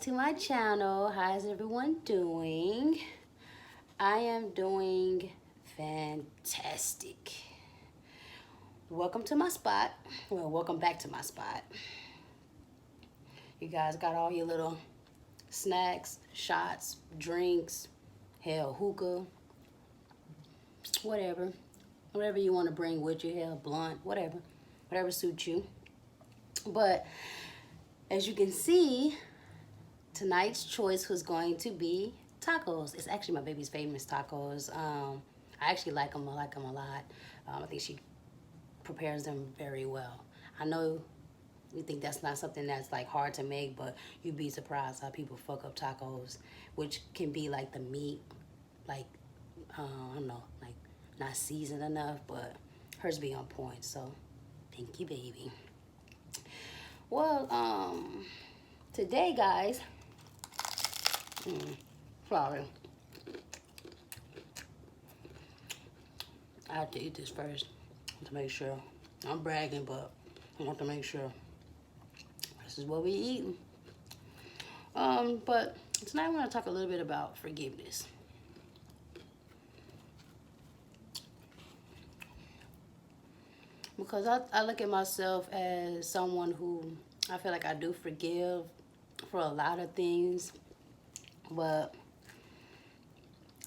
to my channel. How's everyone doing? I am doing fantastic. Welcome to my spot. Well, welcome back to my spot. You guys got all your little snacks, shots, drinks, hell, hookah, whatever. Whatever you want to bring with you, hell, blunt, whatever. Whatever suits you. But as you can see, tonight's choice was going to be tacos. It's actually my baby's famous tacos. I actually like them. I like them a lot. I think she prepares them very well. I know you think that's not something that's like hard to make, but you'd be surprised how people fuck up tacos, which can be like the meat, like I don't know, like not seasoned enough, but hers be on point. So thank you, baby. Well, today, guys, sorry, I have to eat this first to make sure. I'm bragging, but I want to make sure this is what we eating. But tonight I want to talk a little bit about forgiveness. Because I look at myself as someone who I feel like I do forgive for a lot of things, but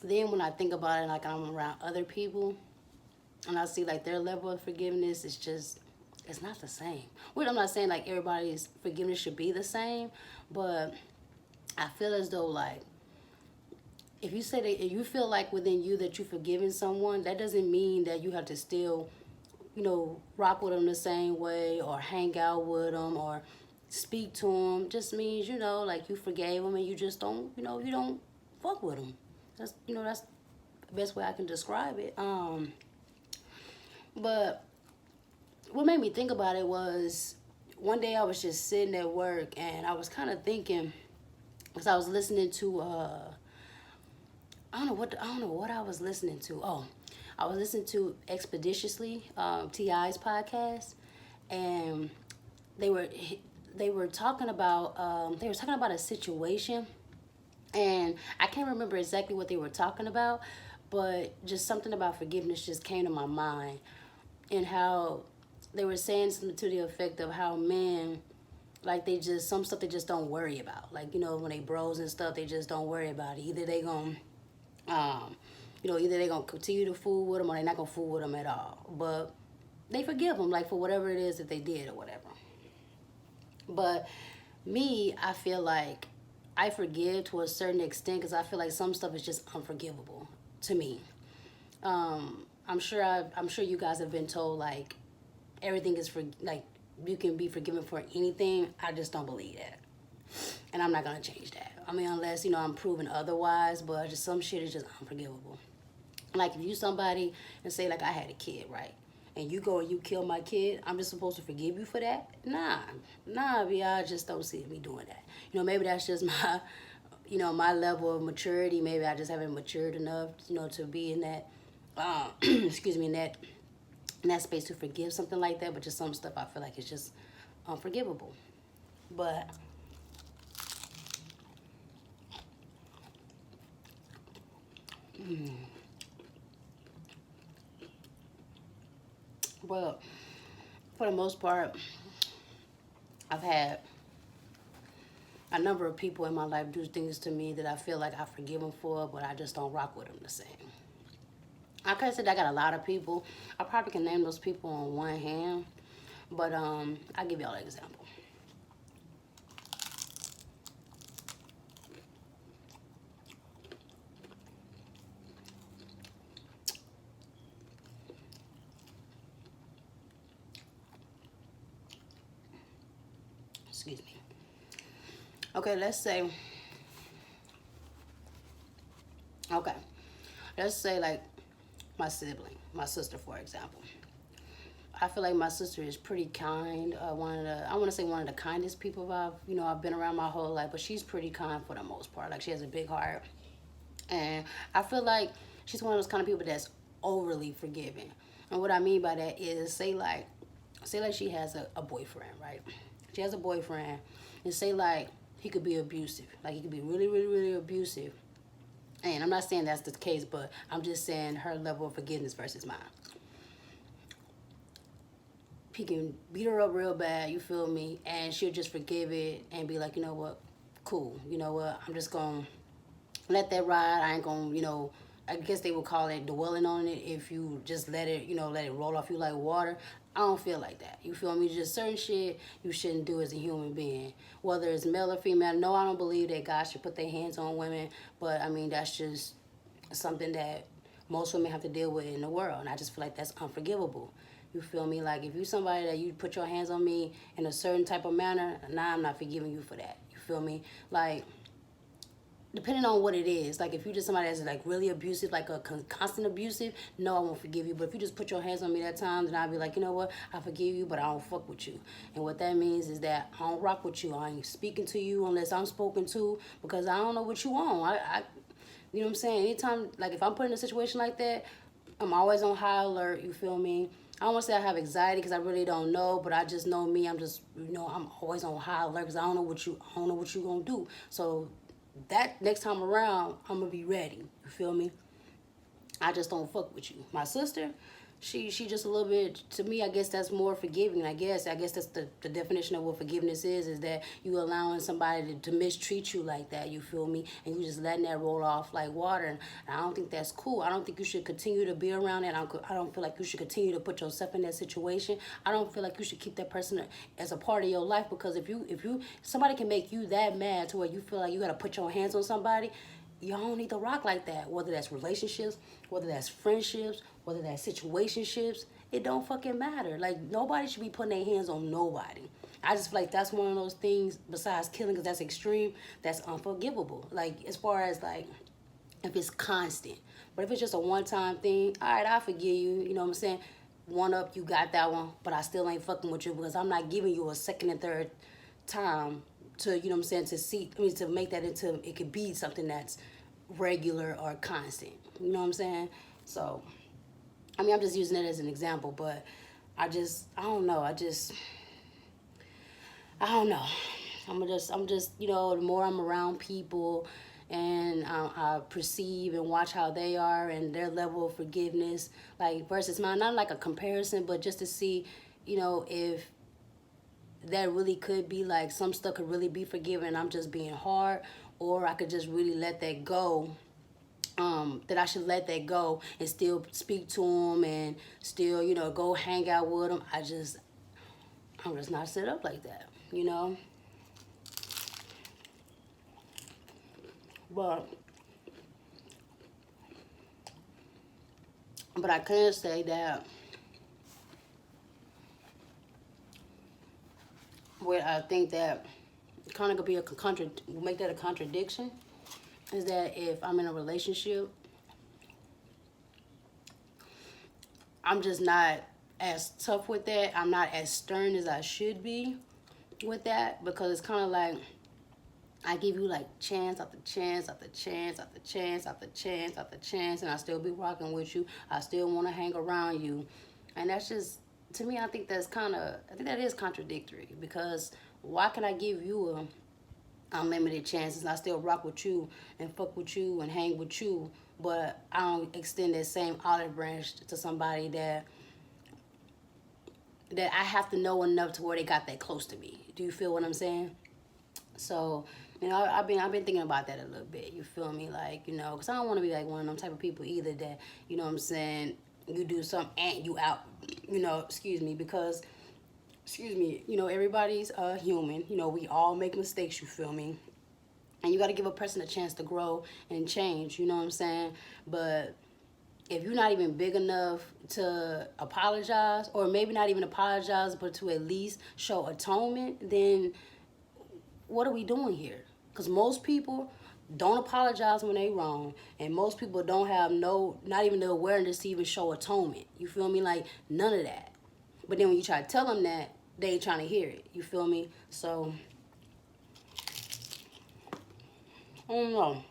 then when I think about it, like I'm around other people and I see like their level of forgiveness, it's not the same. Well, I'm not saying like everybody's forgiveness should be the same, but I feel as though like if you say that you feel like within you that you've forgiven someone, that doesn't mean that you have to still, rock with them the same way or hang out with them or speak to them. Just means, like you forgave them and you just don't, you don't fuck with them. That's the best way I can describe it. But what made me think about it was one day I was just sitting at work and I was kind of thinking, because I was listening to I don't know what I was listening to. Oh, I was listening to Expeditiously, T.I.'s podcast, and they were talking about a situation, and I can't remember exactly what they were talking about, but just something about forgiveness just came to my mind, and how they were saying something to the effect of how men, like some stuff they just don't worry about. Like, when they bros and stuff, they just don't worry about it. Either they gonna either they're gonna continue to fool with them or they're not gonna fool with them at all. But they forgive them, like for whatever it is that they did or whatever. But me, I feel like I forgive to a certain extent because I feel like some stuff is just unforgivable to me. I'm sure you guys have been told like everything is like you can be forgiven for anything. I just don't believe that, and I'm not gonna change that. I mean, unless I'm proven otherwise. But just some shit is just unforgivable. Like if you somebody and say like I had a kid, right? And you go and you kill my kid, I'm just supposed to forgive you for that? Nah, I just don't see me doing that. Maybe that's just my, my level of maturity. Maybe I just haven't matured enough, to be in that, excuse me, in that space to forgive something like that. But just some stuff I feel like it's just unforgivable. But well, for the most part, I've had a number of people in my life do things to me that I feel like I forgive them for, but I just don't rock with them the same. I could say I got a lot of people. I probably can name those people on one hand, but I'll give y'all an example. Excuse me. Okay, okay, let's say like my sibling, my sister, for example. I feel like my sister is pretty kind. I want to say one of the kindest people I've been around my whole life, but she's pretty kind for the most part. Like she has a big heart. And I feel like she's one of those kind of people that's overly forgiving. And what I mean by that is say like she has a boyfriend, right? She has a boyfriend, and say like he could be abusive. Like, he could be really, really, really abusive. And I'm not saying that's the case, but I'm just saying her level of forgiveness versus mine. He can beat her up real bad, you feel me? And she'll just forgive it and be like, you know what? Cool. You know what? I'm just going to let that ride. I ain't going to, I guess they would call it dwelling on it if you just let it, let it roll off you like water. I don't feel like that. You feel me? Just certain shit you shouldn't do as a human being. Whether it's male or female. No, I don't believe that God should put their hands on women. But, I mean, that's just something that most women have to deal with in the world. And I just feel like that's unforgivable. You feel me? Like, if you somebody that you put your hands on me in a certain type of manner, nah, I'm not forgiving you for that. You feel me? Like, depending on what it is. Like, if you just somebody that's like really abusive, like a constant abusive, no, I won't forgive you. But if you just put your hands on me that time, then I'll be like, you know what? I forgive you, but I don't fuck with you. And what that means is that I don't rock with you. I ain't speaking to you unless I'm spoken to, because I don't know what you want. You know what I'm saying? Anytime, like, if I'm put in a situation like that, I'm always on high alert, you feel me? I don't want to say I have anxiety because I really don't know, but I just know me. I'm just, I'm always on high alert because I don't know what you're going to do. So that next time around, I'm going to be ready. You feel me? I just don't fuck with you. My sister, she just a little bit, to me, I guess that's more forgiving. I guess that's the definition of what forgiveness is that you allowing somebody to mistreat you like that, you feel me? And you just letting that roll off like water. And I don't think that's cool. I don't think you should continue to be around that. I don't feel like you should continue to put yourself in that situation. I don't feel like you should keep that person as a part of your life, because if somebody can make you that mad to where you feel like you got to put your hands on somebody, you don't need to rock like that. Whether that's relationships, whether that's friendships, whether that's situationships, it don't fucking matter. Like, nobody should be putting their hands on nobody. I just feel like that's one of those things, besides killing, because that's extreme, that's unforgivable. Like, as far as, like, if it's constant. But if it's just a one-time thing, all right, I forgive you. You know what I'm saying? One up, you got that one, but I still ain't fucking with you because I'm not giving you a second and third time to, you know what I'm saying, to make that into, it could be something that's regular or constant. You know what I'm saying? So, I mean, I'm just using it as an example, but I don't know. I don't know. I'm just, the more I'm around people and I perceive and watch how they are and their level of forgiveness, like, versus mine, not like a comparison, but just to see, if that really could be, like, some stuff could really be forgiven and I'm just being hard, or I could just really let that go. That I should let that go and still speak to them and still, go hang out with them. I'm just not set up like that, But I can say that what I think that kind of could be make that a contradiction is that if I'm in a relationship, I'm just not as tough with that. I'm not as stern as I should be with that, because it's kind of like I give you like chance after chance after chance after chance after chance after chance, and I still be rocking with you. I still want to hang around you, and that's just, to me, I think that is contradictory, because why can I give you unlimited chances and I still rock with you and fuck with you and hang with you, but I don't extend that same olive branch to somebody that I have to know enough to where they got that close to me. Do you feel what I'm saying? So, I've been thinking about that a little bit. You feel me? Like, because I don't want to be like one of them type of people either that, you know what I'm saying, you do something and you out, because, everybody's human. We all make mistakes, you feel me? And you got to give a person a chance to grow and change, you know what I'm saying? But if you're not even big enough to apologize, or maybe not even apologize, but to at least show atonement, then what are we doing here? Because most people don't apologize when they wrong, and most people don't have not even the awareness to even show atonement. You feel me? Like, none of that. But then when you try to tell them that, they ain't trying to hear it. You feel me? So, I don't know.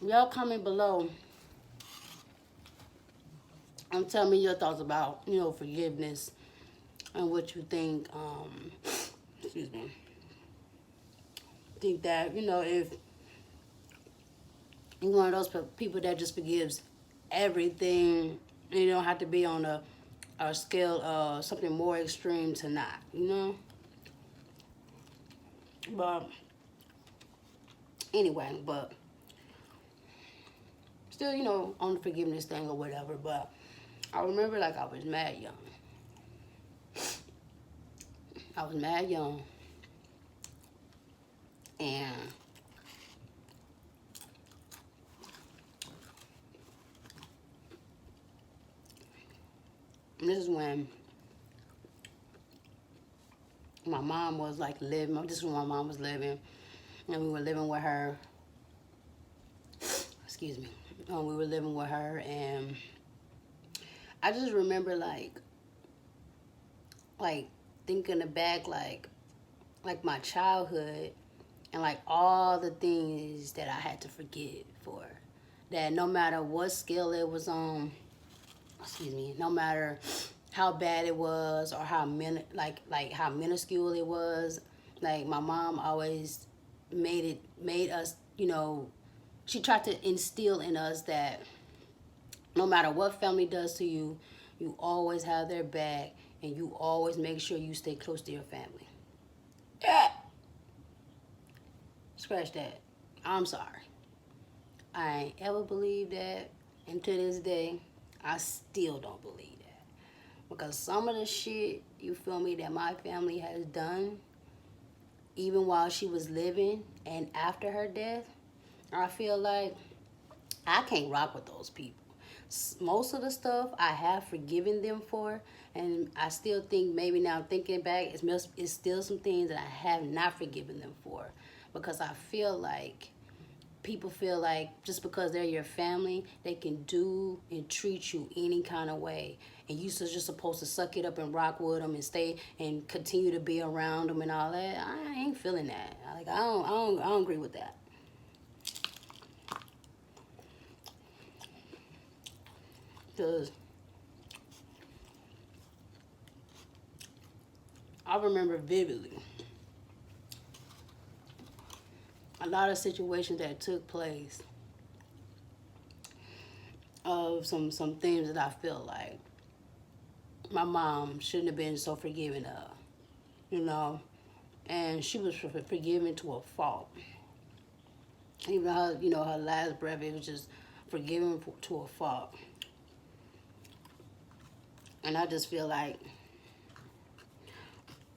Y'all comment below and tell me your thoughts about, forgiveness. and what you think, excuse me, think that, if you're one of those people that just forgives everything, and you don't have to be on a scale of something more extreme to not. But anyway, but still, on the forgiveness thing or whatever. But I remember, like, I was mad young. And this is when my mom was like living. This is when my mom was living, and we were living with her. Excuse me. We were living with her, and I just remember like thinking back, like my childhood, and like all the things that I had to forgive for. That no matter what scale it was on, no matter how bad it was or how how minuscule it was, like my mom always made us, she tried to instill in us that no matter what family does to you, you always have their back, and you always make sure you stay close to your family. Yeah. Scratch that. I'm sorry. I ain't ever believed that, and to this day, I still don't believe that. Because some of the shit, you feel me, that my family has done, even while she was living and after her death, I feel like I can't rock with those people. Most of the stuff I have forgiven them for, and I still think, maybe now thinking back, it's still some things that I have not forgiven them for. Because I feel like people feel like just because they're your family, they can do and treat you any kind of way. And you just supposed to suck it up and rock with them and stay and continue to be around them and all that. I ain't feeling that. Like, I don't agree with that. Because I remember vividly a lot of situations that took place of some things that I feel like my mom shouldn't have been so forgiving of, and she was forgiving to a fault. Even her, her last breath, it was just forgiving to a fault. And I just feel like,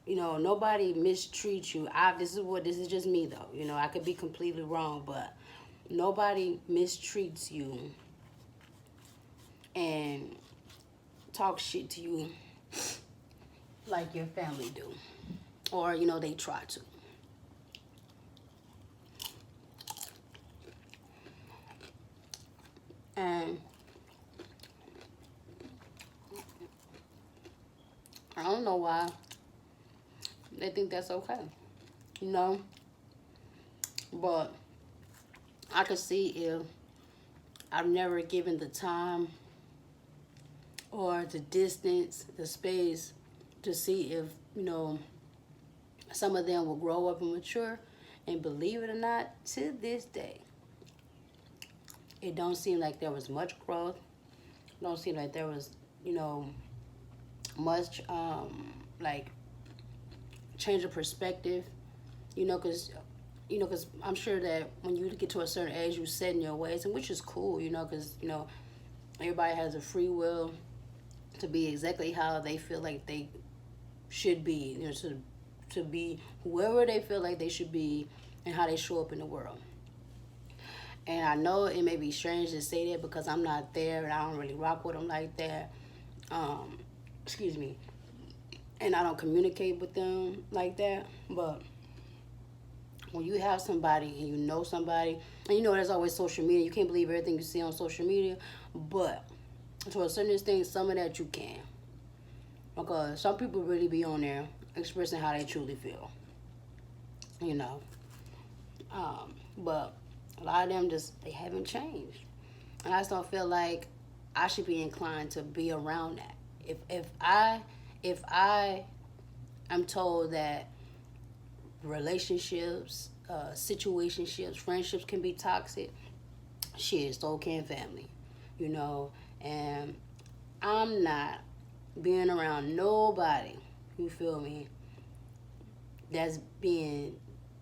nobody mistreats you. This is just me though. I could be completely wrong, but nobody mistreats you and talk shit to you like your family do, or they try to. And I don't know why they think that's okay, but I could see if I've never given the time or the distance, the space to see if, some of them will grow up and mature. And believe it or not, to this day, it don't seem like there was much growth. It don't seem like there was, much, like, change of perspective, because I'm sure that when you get to a certain age, you set in your ways, and which is cool, because, everybody has a free will to be exactly how they feel like they should be, to be whoever they feel like they should be and how they show up in the world. And I know it may be strange to say that because I'm not there and I don't really rock with them like that. Excuse me. And I don't communicate with them like that. But when you have somebody and you know somebody, and there's always social media. You can't believe everything you see on social media. But to a certain extent, some of that you can. Because some people really be on there expressing how they truly feel. But a lot of them they haven't changed. And I just don't feel like I should be inclined to be around that. if I am told that relationships, situationships, friendships can be toxic, shit, so can family, you know. And I'm not being around nobody, you feel me, that's being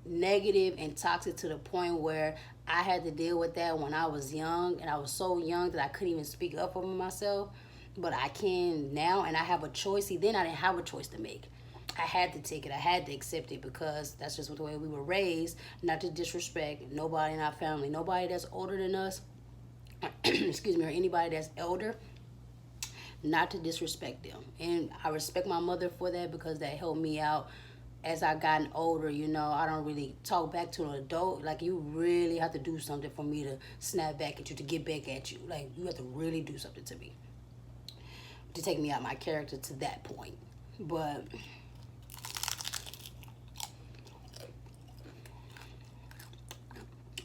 negative and toxic to the point where I had to deal with that when I was young, and I was so young that I couldn't even speak up for myself. But I can now, and I have a choice. See, then I didn't have a choice to make. I had to take it. I had to accept it because that's just the way we were raised. Not to disrespect nobody in our family, nobody that's older than us. Excuse me, or anybody that's elder. Not to disrespect them, and I respect my mother for that because that helped me out as I gotten older. You know, I don't really talk back to an adult. Like, you really have to do something for me to snap back at you, to get back at you. Like, you have to really do something to me to take me out my character to that point. But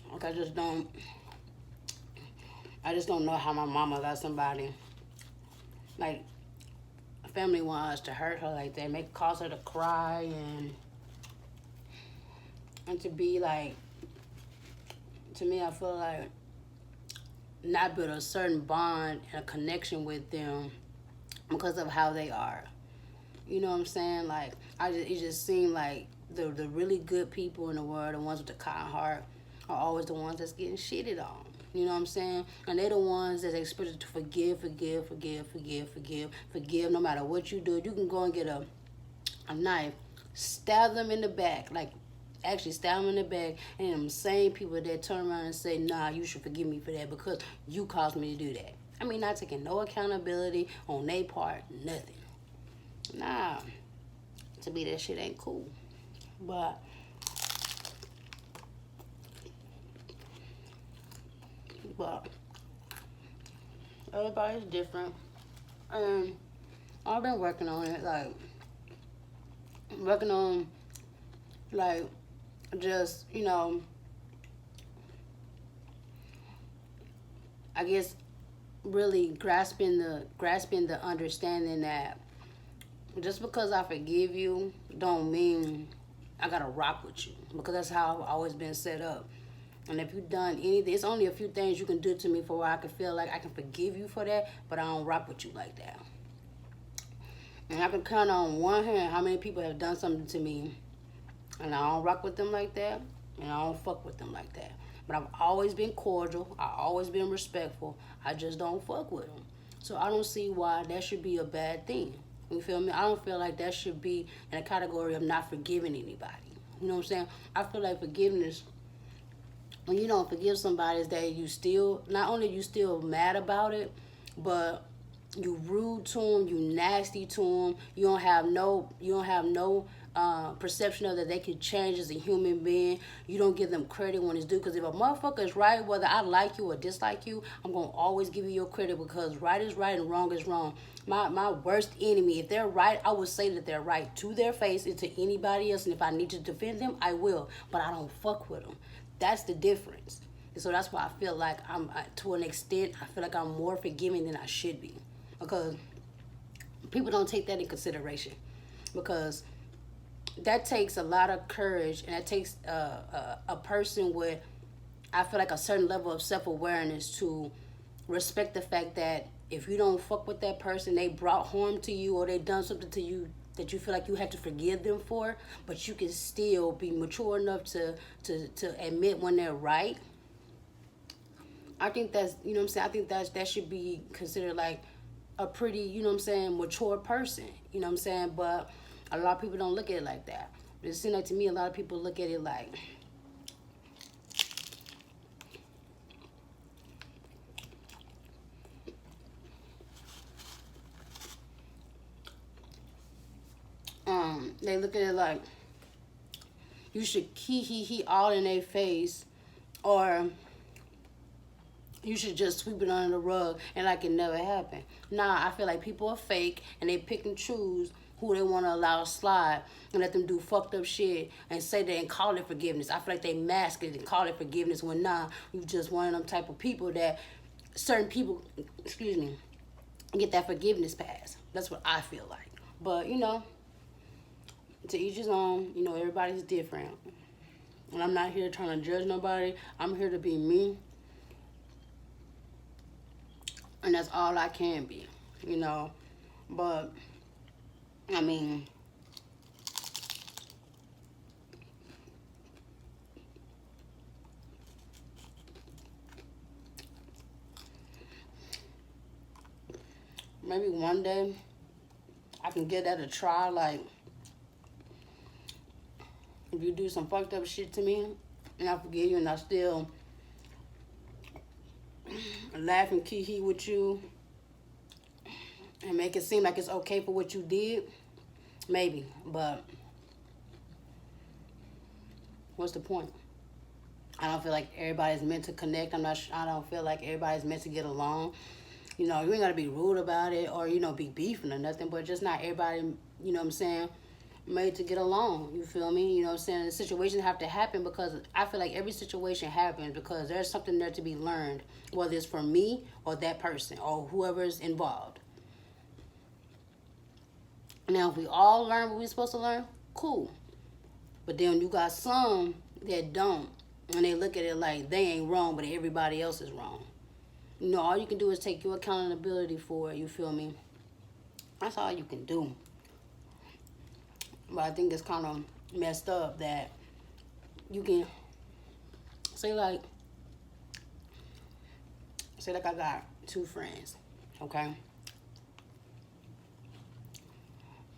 like, I just don't know how my mama let somebody, like, family wants to hurt her like that, make cause her to cry, and to be like, to me, I feel like not build a certain bond and a connection with them because of how they are. You know what I'm saying? Like, it just seemed like the really good people in the world, the ones with the kind heart, are always the ones that's getting shitted on. You know what I'm saying? And they're the ones that's expected to forgive, no matter what you do. You can go and get a knife, stab them in the back, like, actually stab them in the back, and them same people that turn around and say, nah, you should forgive me for that because you caused me to do that. I mean, not taking no accountability on their part, nothing. Nah, to me, that shit ain't cool. But but everybody's different, and I've been working on it, like working on, like, just, you know, I guess really grasping the understanding that just because I forgive you don't mean I gotta rock with you, because that's how I've always been set up. And if you've done anything, it's only a few things you can do to me for where I can feel like I can forgive you for that, but I don't rock with you like that. And I can count on one hand how many people have done something to me, and I don't rock with them like that, and I don't fuck with them like that. But I've always been cordial. I've always been respectful. I just don't fuck with them. So I don't see why that should be a bad thing. You feel me? I don't feel like that should be in a category of not forgiving anybody. You know what I'm saying? I feel like forgiveness, when you don't forgive somebody, is that you still, not only you still mad about it, but you rude to them, you nasty to them. You don't have no perception of that they can change as a human being. You don't give them credit when it's due. Because if a motherfucker is right, whether I like you or dislike you, I'm gonna always give you your credit, because right is right and wrong is wrong. My worst enemy, if they're right, I would say that they're right to their face and to anybody else. And if I need to defend them, I will. But I don't fuck with them. That's the difference. And so that's why I feel like to an extent, I feel like I'm more forgiving than I should be, because people don't take that in consideration, because that takes a lot of courage, and that takes a person with, I feel like, a certain level of self-awareness to respect the fact that if you don't fuck with that person, they brought harm to you or they done something to you that you feel like you have to forgive them for, but you can still be mature enough to admit when they're right. I think that's, you know what I'm saying, I think that should be considered like a pretty, you know what I'm saying, mature person. You know what I'm saying? But a lot of people don't look at it like that. It seems like, to me, a lot of people look at it like, they look at it like you should he all in their face, or you should just sweep it under the rug and like it never happened. Nah, I feel like people are fake, and they pick and choose who they want to allow slide and let them do fucked up shit and say that and call it forgiveness. I feel like they mask it and call it forgiveness when, nah, you just one of them type of people that certain people, excuse me, get that forgiveness pass. That's what I feel like. But, you know, to each his own. You know, everybody's different. And I'm not here trying to judge nobody. I'm here to be me. And that's all I can be, you know. But, I mean, maybe one day I can give that a try. Like, if you do some fucked up shit to me, and I forgive you, and I still laugh and kiki with you, and make it seem like it's okay for what you did, maybe. But what's the point? I don't feel like everybody's meant to connect. I don't feel like everybody's meant to get along. You know, you ain't gotta be rude about it or, you know, be beefing or nothing, but just not everybody, you know what I'm saying, made to get along. You feel me? You know what I'm saying? The situations have to happen because I feel like every situation happens because there's something there to be learned, whether it's from me or that person or whoever's involved. Now, if we all learn what we're supposed to learn, cool. But then you got some that don't, and they look at it like they ain't wrong, but everybody else is wrong. You know, all you can do is take your accountability for it, you feel me? That's all you can do. But I think it's kind of messed up that you can say like I got two friends, okay?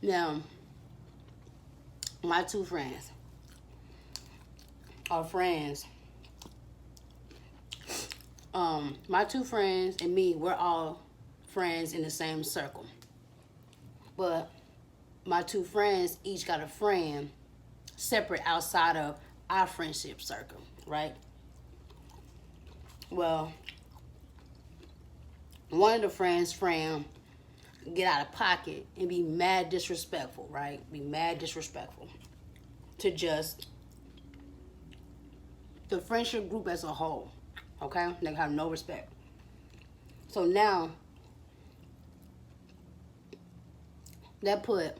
Now, my two friends are friends. My two friends and me, we're all friends in the same circle. But my two friends each got a friend separate outside of our friendship circle, right? Well, one of the friends' friend get out of pocket and be mad disrespectful, right? Be mad disrespectful to just the friendship group as a whole, okay? They have no respect. So now, that put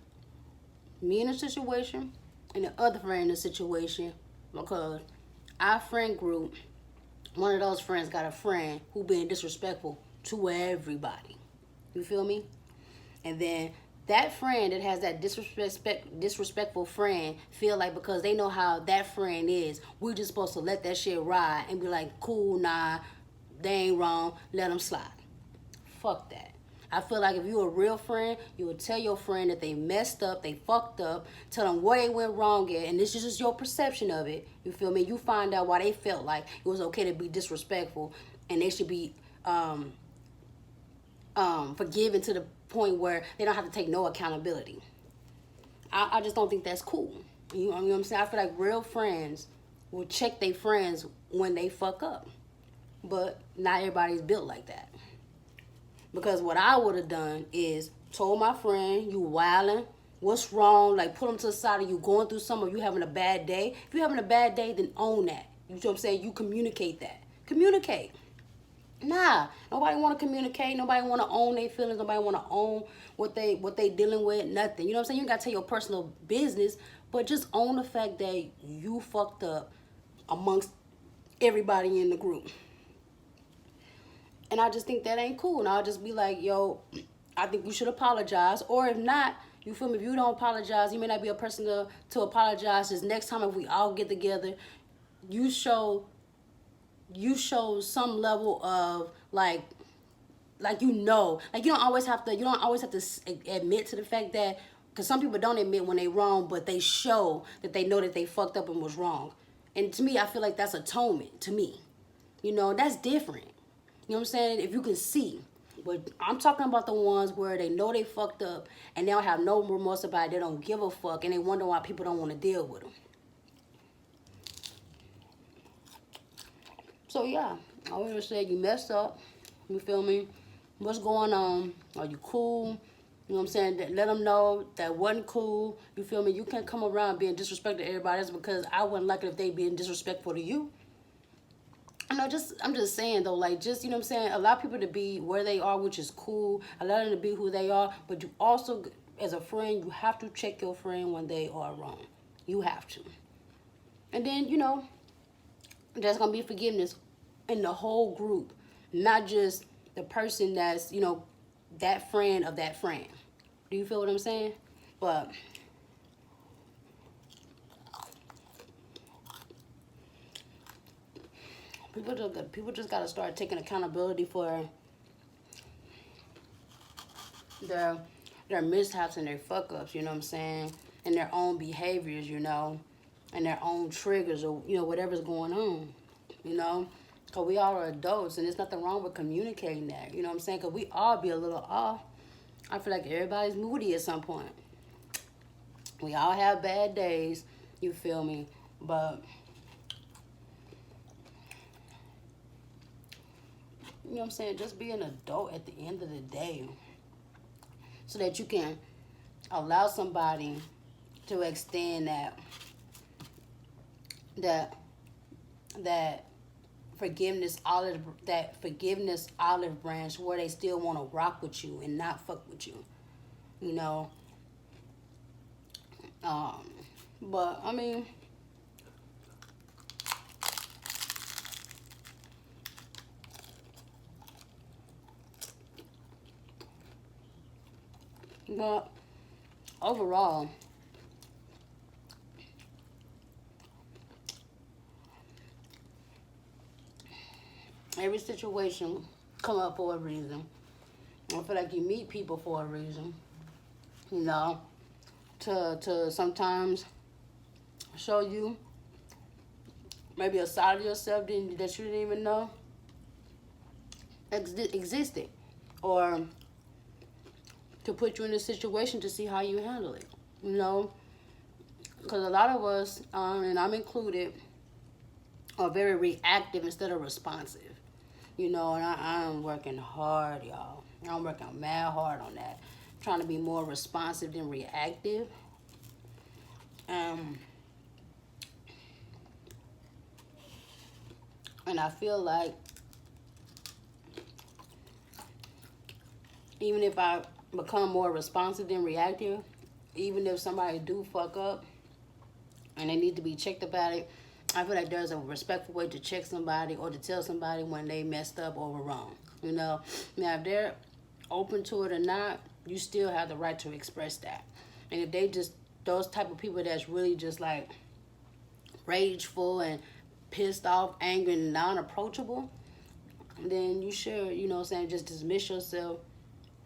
me in a situation and the other friend in a situation because our friend group, one of those friends got a friend who being disrespectful to everybody. You feel me? And then that friend that has that disrespectful friend feel like because they know how that friend is, we're just supposed to let that shit ride and be like, cool, nah, they ain't wrong, let them slide. Fuck that. I feel like if you're a real friend, you would tell your friend that they messed up, they fucked up, tell them where they went wrong at, and this is just your perception of it. You feel me? You find out why they felt like it was okay to be disrespectful, and they should be forgiven to the point where they don't have to take no accountability. I just don't think that's cool. You know what I'm saying? I feel like real friends will check their friends when they fuck up, but not everybody's built like that. Because what I would have done is told my friend, you wildin', what's wrong? Like, put them to the side of you going through something, or you having a bad day. If you're having a bad day, then own that. You know what I'm saying? You communicate that. Communicate. Nah, nobody want to communicate. Nobody want to own their feelings. Nobody want to own what they dealing with. Nothing. You know what I'm saying? You got to tell your personal business, but just own the fact that you fucked up amongst everybody in the group. And I just think that ain't cool. And I'll just be like, yo, I think you should apologize. Or if not, you feel me? If you don't apologize, you may not be a person to apologize. Just next time if we all get together, you show some level of like you know, like you don't always have to admit to the fact that, because some people don't admit when they wrong, but they show that they know that they fucked up and was wrong. And to me, I feel like that's atonement to me. You know, that's different. You know what I'm saying? If you can see. But I'm talking about the ones where they know they fucked up and they don't have no remorse about it. They don't give a fuck and they wonder why people don't want to deal with them. So yeah, I want to say you messed up. You feel me? What's going on? Are you cool? You know what I'm saying? Let them know that wasn't cool. You feel me? You can't come around being disrespectful to everybody else, because I wouldn't like it if they being disrespectful to you. I'm just saying though, like, just, you know what I'm saying, allow people to be where they are, which is cool. Allow them to be who they are, but you also as a friend, you have to check your friend when they are wrong. You have to. And then, there's going to be forgiveness in the whole group, not just the person that's, that friend of that friend. Do you feel what I'm saying? But people just got to start taking accountability for their mishaps and their fuck ups, you know what I'm saying? And their own behaviors, and their own triggers, or, whatever's going on, Because we all are adults, and there's nothing wrong with communicating that, you know what I'm saying? Because we all be a little off. I feel like everybody's moody at some point. We all have bad days, you feel me? But, you know what I'm saying? Just be an adult at the end of the day, so that you can allow somebody to extend that forgiveness olive branch, where they still want to rock with you and not fuck with you, but I mean, but overall, every situation come up for a reason. I feel like you meet people for a reason, to sometimes show you maybe a side of yourself that you didn't even know existed, or to put you in a situation to see how you handle it, because a lot of us, and I'm included, are very reactive instead of responsive, and I'm working hard, y'all. I'm working mad hard on that, trying to be more responsive than reactive. And I feel like even if I become more responsive than reactive, even if somebody do fuck up and they need to be checked about it, I feel like there's a respectful way to check somebody or to tell somebody when they messed up or were wrong. Now, if they're open to it or not, you still have the right to express that. And if they just, those type of people that's really just like rageful and pissed off, angry, and non-approachable, then you should, just dismiss yourself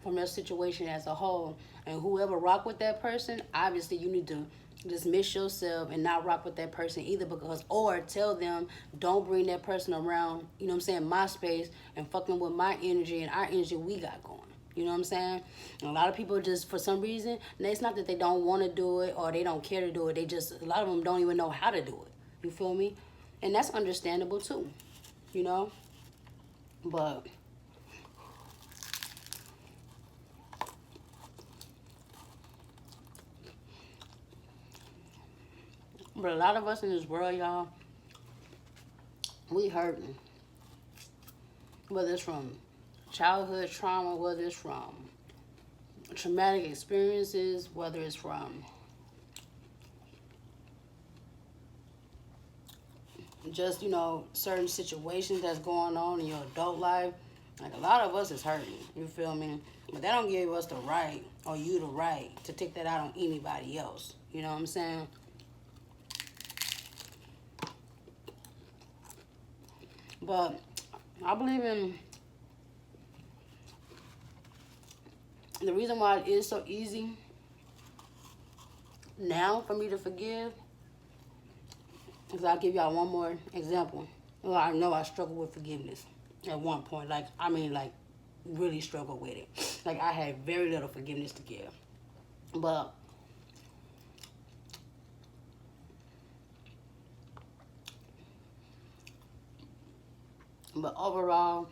from your situation as a whole. And whoever rock with that person, obviously you need to dismiss yourself and not rock with that person either, because, or tell them, don't bring that person around, my space and fucking with my energy and our energy we got going. You know what I'm saying? And a lot of people just, for some reason, and it's not that they don't want to do it or they don't care to do it. They just, a lot of them don't even know how to do it. You feel me? And that's understandable too, But a lot of us in this world, y'all, we hurting. Whether it's from childhood trauma, whether it's from traumatic experiences, whether it's from just, certain situations that's going on in your adult life. Like, a lot of us is hurting, you feel me? But that don't give us the right, or you the right, to take that out on anybody else. You know what I'm saying? But I believe in, the reason why it is so easy now for me to forgive, because I'll give y'all one more example. Well, I know I struggled with forgiveness at one point. Like, really struggled with it. Like, I had very little forgiveness to give. But overall,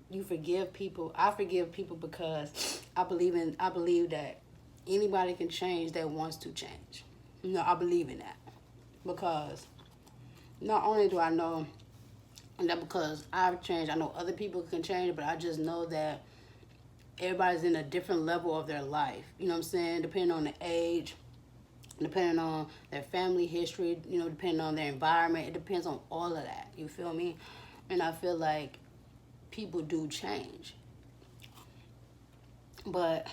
you forgive people. I forgive people because I believe that anybody can change that wants to change. I believe in that. Because not only do I know that because I've changed, I know other people can change, but I just know that everybody's in a different level of their life. You know what I'm saying? Depending on the age, depending on their family history, you know, depending on their environment. It depends on all of that. You feel me? And I feel like people do change. But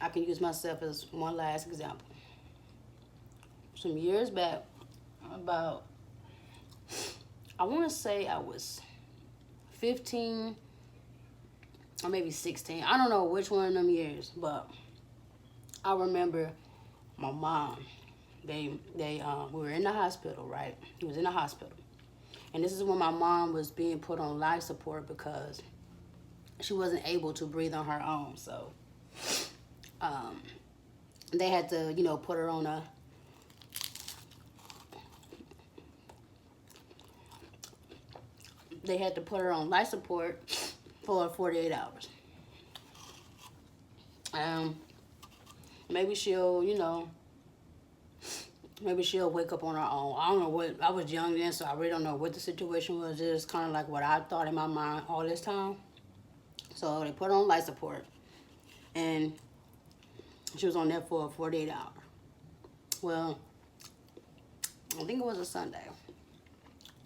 I can use myself as one last example. Some years back, about, I want to say I was 15 or maybe 16. I don't know which one of them years, but I remember my mom. We were in the hospital, right? He was in the hospital. And this is when my mom was being put on life support because she wasn't able to breathe on her own. So they had to, you know, put her on a, they had to put her on life support for 48 hours. Maybe she'll, you know, maybe she'll wake up on her own. I don't know what, I was young then, so I really don't know what the situation was. It's kind of like what I thought in my mind all this time. So they put her on life support, and she was on there for 48 hours. Well, I think it was a Sunday.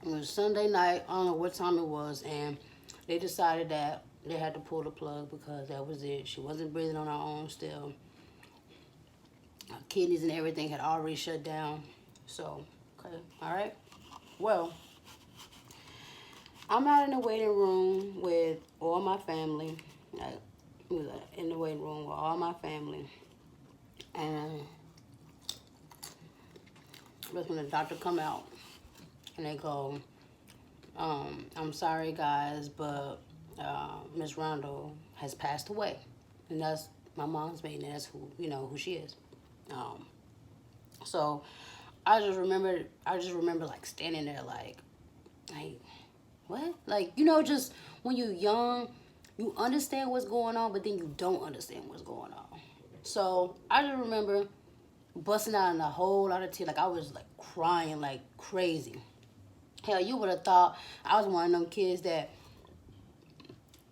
It was Sunday night. I don't know what time it was, and they decided that they had to pull the plug because that was it. She wasn't breathing on her own still. Her kidneys and everything had already shut down. So, okay, all right. Well, I'm out in the waiting room with all my family. Like, in the waiting room with all my family. And that's when the doctor come out. And they go, I'm sorry, guys, but Miss Randall has passed away. And that's my mom's maiden. That's who, you know, who she is. So I just remember like standing there like, what? Like, you know, just when you're young, you understand what's going on, but then you don't understand what's going on. So I just remember busting out in a whole lot of tears. Like, I was like crying like crazy. Hell, you would have thought I was one of them kids that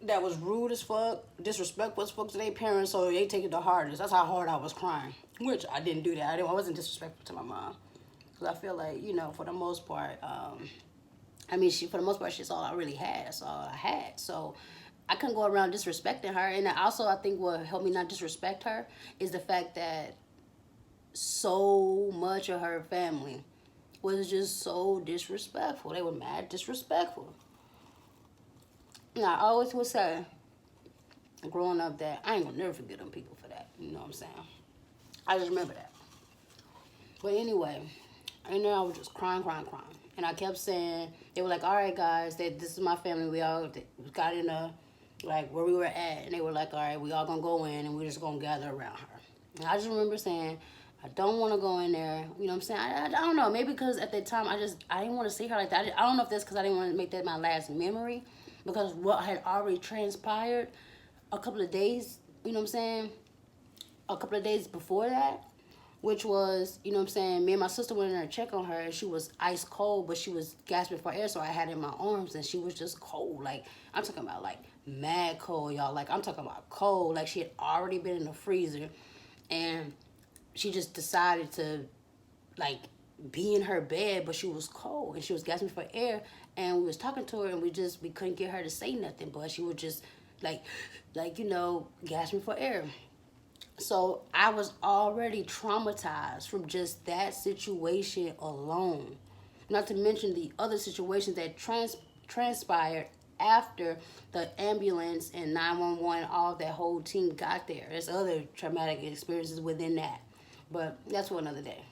was rude as fuck, disrespectful as fuck to their parents, so they take it the hardest. That's how hard I was crying. Which I didn't do that. I wasn't disrespectful to my mom. Because I feel like, you know, for the most part, for the most part, she's all I really had. That's all I had. So I couldn't go around disrespecting her. And also, I think what helped me not disrespect her is the fact that so much of her family was just so disrespectful. They were mad disrespectful. Now, I always would say, growing up, that I ain't gonna never forget them people for that. You know what I'm saying? I just remember that. But anyway, and then I was just crying. And I kept saying, they were like, all right, guys, this is my family. We all got in like, where we were at. And they were like, all right, we all gonna go in and we're just gonna gather around her. And I just remember saying, I don't want to go in there. You know what I'm saying? I don't know. Maybe because at that time, I didn't want to see her like that. I don't know if that's because I didn't want to make that my last memory. Because what had already transpired a couple of days, you know what I'm saying? A couple of days before that, which was, you know what I'm saying, me and my sister went in there to check on her, and she was ice cold, but she was gasping for air, so I had her in my arms, and she was just cold. Like, I'm talking about, like, mad cold, y'all. Like, I'm talking about cold. Like, she had already been in the freezer, and she just decided to, like, be in her bed, but she was cold, and she was gasping for air, and we was talking to her, and we couldn't get her to say nothing, but she was just, like, you know, gasping for air. So I was already traumatized from just that situation alone. Not to mention the other situations that transpired after the ambulance and 911, all that whole team got there. There's other traumatic experiences within that. But that's for another day.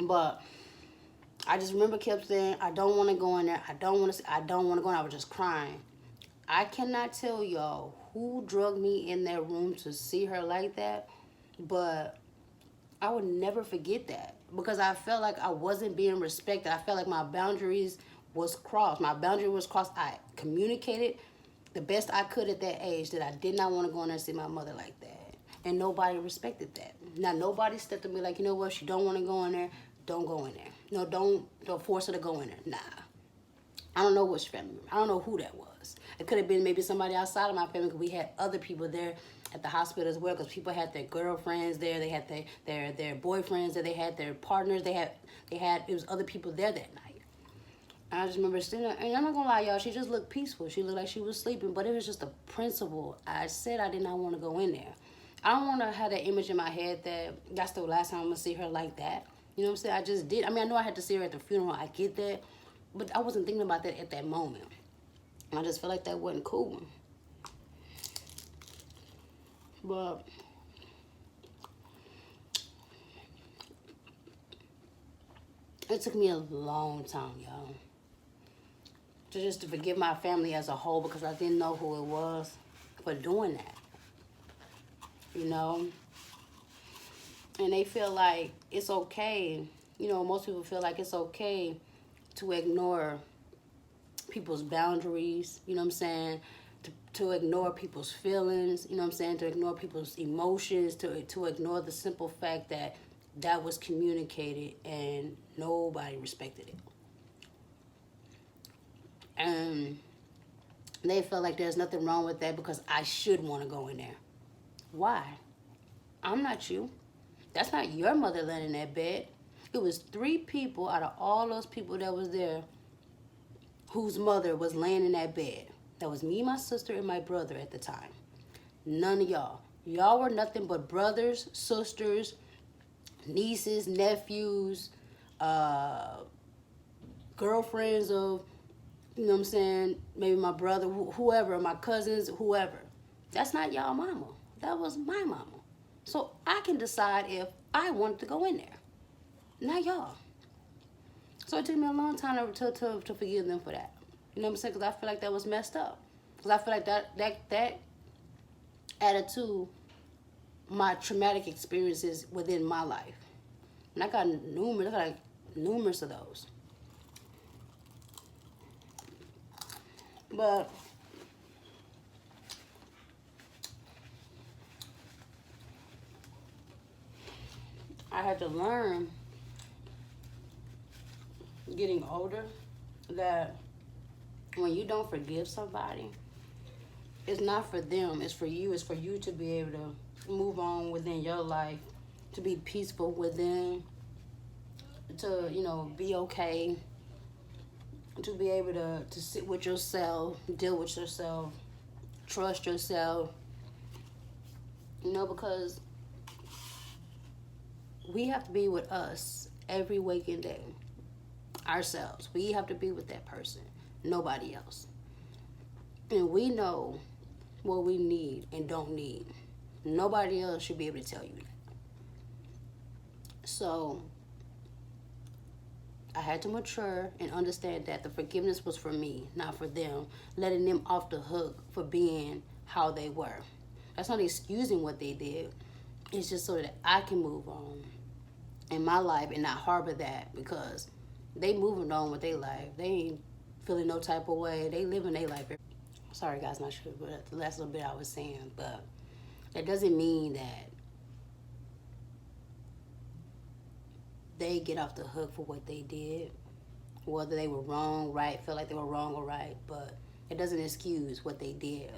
But I just remember kept saying, I don't want to go in there. I don't want to go in. I was just crying. I cannot tell y'all who drugged me in that room to see her like that, but I would never forget that because I felt like I wasn't being respected. I felt like my boundaries was crossed. My boundary was crossed. I communicated the best I could at that age that I did not want to go in there and see my mother like that. And nobody respected that. Now, nobody stepped to me like, you know what, she don't want to go in there, don't go in there. No, don't force her to go in there. Nah. I don't know which family member. I don't know who that was. It could have been maybe somebody outside of my family, because we had other people there at the hospital as well, because people had their girlfriends there, they had their boyfriends there, they had their partners, it was other people there that night. And I just remember sitting there, and I'm not gonna lie, y'all, she just looked peaceful. She looked like she was sleeping, but it was just a principle. I said I did not want to go in there. I don't want to have that image in my head that that's the last time I'm gonna see her like that. You know what I'm saying? I just did. I mean, I know I had to see her at the funeral. I get that, but I wasn't thinking about that at that moment. And I just felt like that wasn't cool. But it took me a long time, y'all, to forgive my family as a whole, because I didn't know who it was for doing that. You know? And they feel like it's okay. You know, most people feel like it's okay to ignore people's boundaries, you know what I'm saying? To ignore people's feelings, you know what I'm saying? To ignore people's emotions, to ignore the simple fact that that was communicated and nobody respected it. And they feel like there's nothing wrong with that because I should want to go in there. Why? I'm not you. That's not your mother laying in that bed. It was 3 people out of all those people that was there whose mother was laying in that bed. That was me, my sister, and my brother at the time. None of y'all. Y'all were nothing but brothers, sisters, nieces, nephews, girlfriends of, you know what I'm saying, maybe my brother, whoever, my cousins, whoever. That's not y'all mama. That was my mama. So I can decide if I wanted to go in there. Not y'all. So it took me a long time to forgive them for that. You know what I'm saying? Because I feel like that was messed up. Because I feel like that added to my traumatic experiences within my life. And I got numerous of those. But I had to learn, getting older, that when you don't forgive somebody, it's not for them, it's for you. It's for you to be able to move on within your life, to be peaceful within, to, you know, be okay, to be able to sit with yourself, deal with yourself, trust yourself, you know, because we have to be with us every waking day, ourselves. We have to be with that person, nobody else. And we know what we need and don't need. Nobody else should be able to tell you that. So I had to mature and understand that the forgiveness was for me, not for them, letting them off the hook for being how they were. That's not excusing what they did. It's just so that I can move on in my life and not harbor that, because they moving on with their life. They ain't feeling no type of way. They living their life. Sorry guys, not sure, but the last little bit I was saying, but that doesn't mean that they get off the hook for what they did, whether they were wrong, right, feel like they were wrong or right, but it doesn't excuse what they did.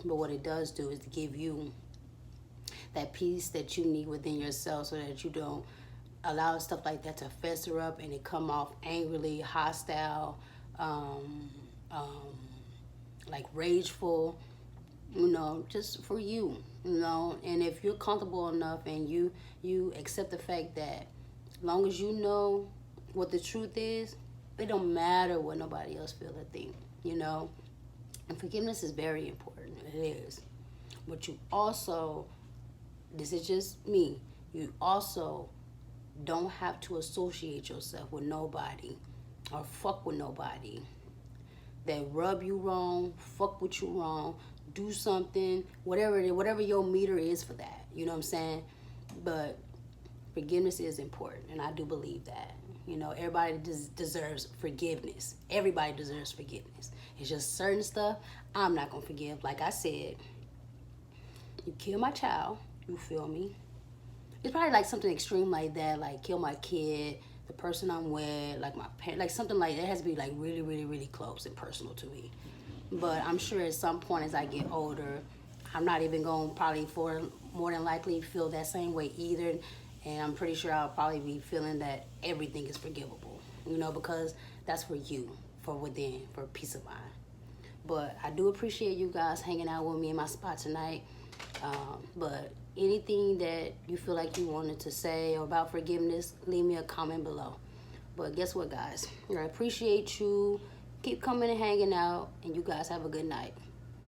But what it does do is to give you that peace that you need within yourself, so that you don't allow stuff like that to fester up and it come off angrily, hostile, like rageful, you know, just for you, you know. And if you're comfortable enough and you accept the fact that as long as you know what the truth is, it don't matter what nobody else feel or think, you know. And forgiveness is very important. It is. But you also, this is just me, you also don't have to associate yourself with nobody or fuck with nobody that rub you wrong, fuck with you wrong, do something, whatever your meter is for that. You know what I'm saying? But forgiveness is important, and I do believe that. You know, everybody deserves forgiveness. Everybody deserves forgiveness. It's just certain stuff I'm not going to forgive. Like I said, you kill my child, you feel me? It's probably like something extreme like that, like kill my kid, the person I'm with, like my parent, like something like that has to be like really, really, really close and personal to me. But I'm sure at some point as I get older, I'm not even going to probably for more than likely feel that same way either. And I'm pretty sure I'll probably be feeling that everything is forgivable, you know, because that's for you, for within, for peace of mind. But I do appreciate you guys hanging out with me in my spot tonight. But anything that you feel like you wanted to say about forgiveness, leave me a comment below. But guess what, guys? I appreciate you. Keep coming and hanging out, and you guys have a good night.